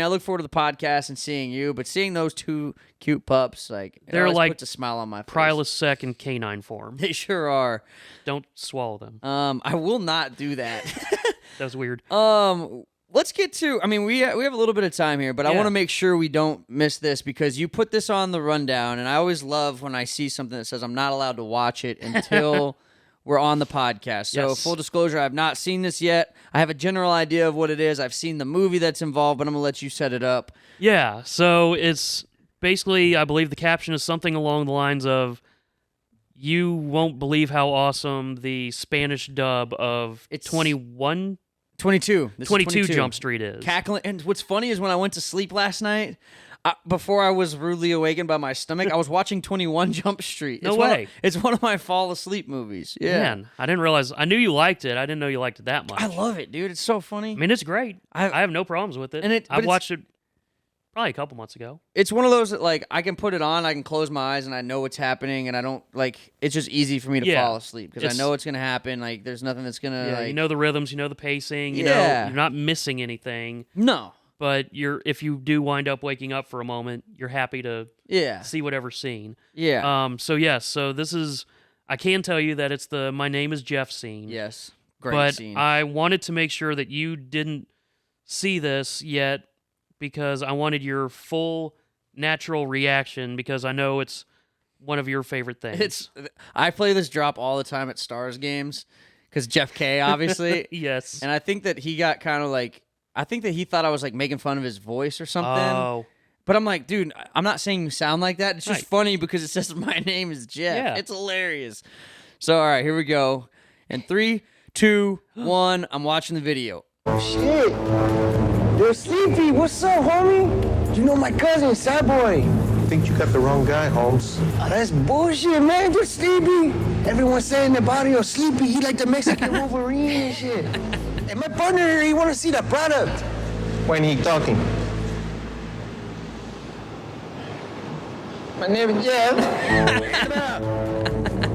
look forward to the podcast and seeing you, but seeing those two cute pups, like, they're like puts a smile on my face. Prilosec in canine form. They sure are. Don't swallow them. I will not do that. That was weird. Let's get to. I mean, we have a little bit of time here, but I want to make sure we don't miss this because you put this on the rundown, and I always love when I see something that says I'm not allowed to watch it until we're on the podcast. So full disclosure, I have not seen this yet. I have a general idea of what it is. I've seen the movie that's involved, but I'm gonna let you set it up. Yeah. So it's basically, I believe the caption is something along the lines of, "You won't believe how awesome the Spanish dub of 22 Jump Street is." Cackling. And what's funny is when I went to sleep last night, before I was rudely awakened by my stomach, I was watching 21 Jump Street. No way. It's one of my fall asleep movies. Yeah. Man, I didn't realize. I knew you liked it. I didn't know you liked it that much. I love it, dude. It's so funny. I mean, it's great. I have no problems with it. And I watched it probably a couple months ago. It's one of those that, like, I can put it on, I can close my eyes, and I know what's happening, and I don't, like, it's just easy for me to fall asleep because I know it's going to happen. Like, there's nothing that's going to, like... You know the rhythms, you know the pacing, you know, you're not missing anything. No. But if you do wind up waking up for a moment, you're happy to see whatever's seen. Yeah. So this is, I can tell you that it's the My Name is Jeff scene. Yes. Great scene. But I wanted to make sure that you didn't see this yet because I wanted your full natural reaction because I know it's one of your favorite things. I play this drop all the time at Stars games because Jeff K, obviously. Yes. And I think that he got kind of like, I think that he thought I was like making fun of his voice or something. Oh. But I'm like, dude, I'm not saying you sound like that. It's just funny because it says my name is Jeff. Yeah. It's hilarious. So, all right, here we go. In 3, 2, 1, I'm watching the video. Shit. Yo, Sleepy, what's up, homie? You know my cousin, Sad Boy. I think you got the wrong guy, Holmes. Oh, that's bullshit, man. You're Sleepy. Everyone's saying the body of Sleepy, he like the Mexican Wolverine and shit. And my partner, he want to see the product. When he talking? My name is Jeff.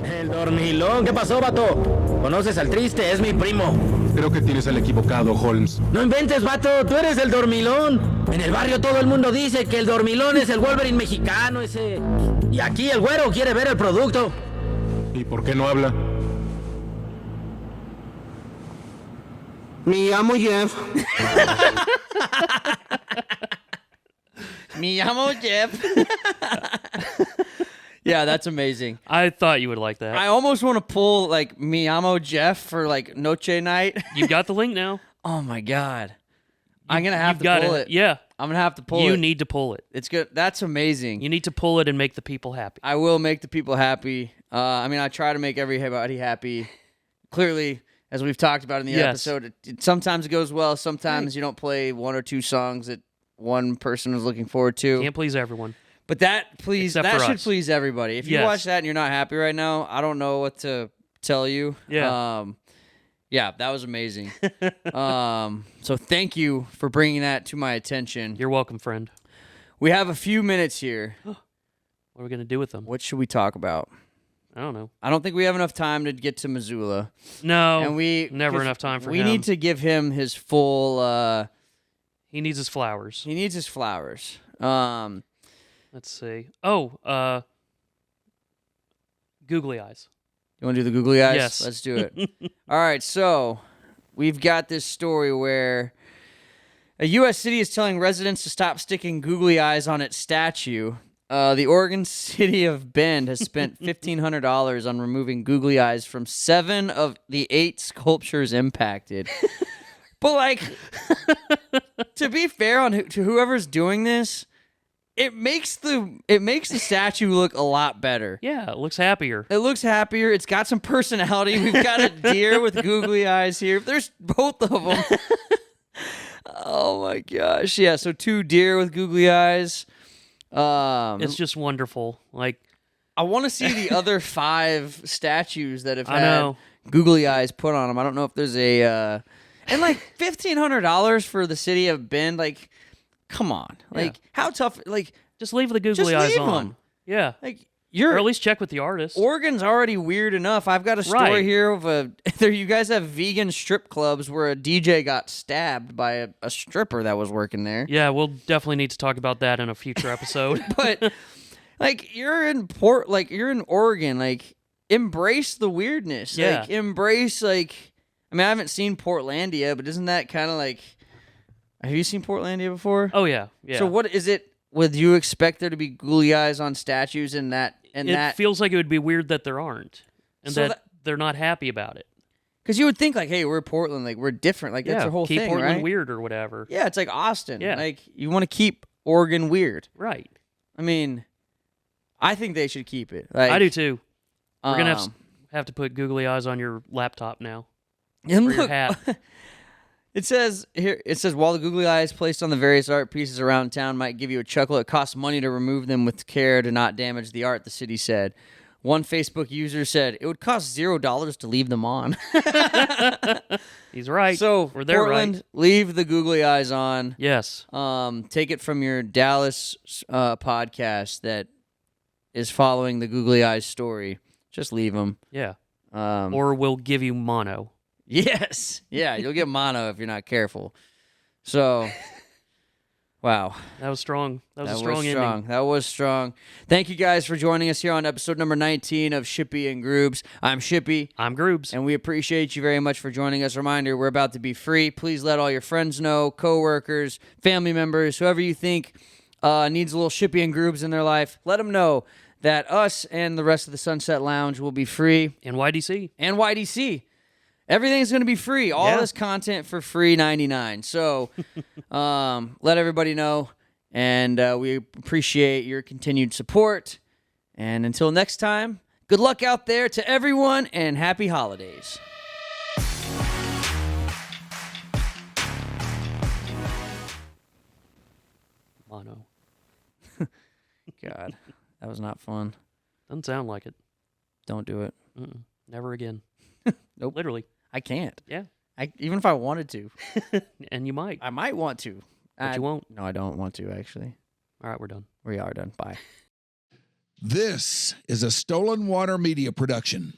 El dormilón, ¿qué pasó, vato? ¿Conoces al triste? Es mi primo. Creo que tienes al equivocado, Holmes. No inventes, vato, tú eres el dormilón. En el barrio todo el mundo dice que el dormilón es el Wolverine mexicano ese. Y aquí el güero quiere ver el producto. ¿Y por qué no habla? Me llamo Jeff. Me llamo Jeff. Yeah, that's amazing. I thought you would like that. I almost want to pull, like, Me llamo Jeff for, like, Noche Night. You've got the link now. Oh, my God. I'm going to have to pull it. Yeah. I'm going to have to pull it. You need to pull it. It's good. That's amazing. You need to pull it and make the people happy. I will make the people happy. I mean, I try to make everybody happy. Clearly, as we've talked about in the episode, sometimes it goes well. Sometimes you don't play one or two songs that one person was looking forward to. Can't please everyone. But that should please everybody. If you watch that and you're not happy right now, I don't know what to tell you. Yeah. Yeah, that was amazing. So thank you for bringing that to my attention. You're welcome, friend. We have a few minutes here. What are we going to do with them? What should we talk about? I don't know. I don't think we have enough time to get to Missoula. No, and never enough time for him. We need to give him his full... he needs his flowers. He needs his flowers. Let's see. Oh, googly eyes. You want to do the googly eyes? Yes. Let's do it. All right, so we've got this story where a U.S. city is telling residents to stop sticking googly eyes on its statue. The Oregon city of Bend has spent $1,500 on removing googly eyes from 7 of the 8 sculptures impacted. But, like, to be fair to whoever's doing this, it makes the statue look a lot better. Yeah, it looks happier. It looks happier. It's got some personality. We've got a deer with googly eyes here. There's both of them. Oh my gosh. Yeah, so 2 deer with googly eyes. It's just wonderful. Like, I want to see the other 5 statues that have I had know. googly eyes put on them. I don't know if there's a and like $1,500 for the city of Bend, like come on. Like how tough, like just leave the googly eyes leave on. them. Yeah. Like or at least check with the artist. Oregon's already weird enough. I've got a story here of you guys have vegan strip clubs where a DJ got stabbed by a stripper that was working there. Yeah, we'll definitely need to talk about that in a future episode. But like you're in Oregon, like embrace the weirdness. Yeah. Like embrace I mean, I haven't seen Portlandia, but isn't that kind of like have you seen Portlandia before? Oh yeah. Yeah. So what is it? Would you expect there to be googly eyes on statues and that? It feels like it would be weird that there aren't, and So that they're not happy about it. Because you would think like, hey, we're Portland, like we're different, like that's the whole keep thing, Portland right? weird or whatever. Yeah, it's like Austin. Yeah. Like you want to keep Oregon weird, Right. I mean, I think they should keep it. Like, I do too. We're gonna um, have to put googly eyes on your laptop now. And For your look, hat. It says while the googly eyes placed on the various art pieces around town might give you a chuckle, it costs money to remove them with care to not damage the art, the city said. One Facebook user said it would cost $0 to leave them on. He's right. So We're there, Portland, right? leave the googly eyes on. Yes. Take it from your Dallas podcast that is following the googly eyes story. Just leave them. Yeah. Um, Or we'll give you mono. Yes. Yeah, you'll get mono if you're not careful. So, wow. That was strong. That was a That strong was ending. strong. That was strong. Thank you guys for joining us here on episode number 19 of Shippy and Grubes. I'm Shippy. I'm Grubes. And we appreciate you very much for joining us. Reminder, we're about to be free. Please let all your friends know, coworkers, family members, whoever you think needs a little Shippy and Grubes in their life. Let them know that us and the rest of the Sunset Lounge will be free. And YDC. And YDC. Everything's going to be free. All this content for free 99. So let everybody know. And we appreciate your continued support. And until next time, good luck out there to everyone and happy holidays. Mono. God, that was not fun. Doesn't sound like it. Don't do it. Never again. Nope. Literally. I can't. Yeah. Even if I wanted to. And you might. I might want to. But you won't. No, I don't want to, actually. All right, we're done. We are done. Bye. This is a Stolen Water Media production.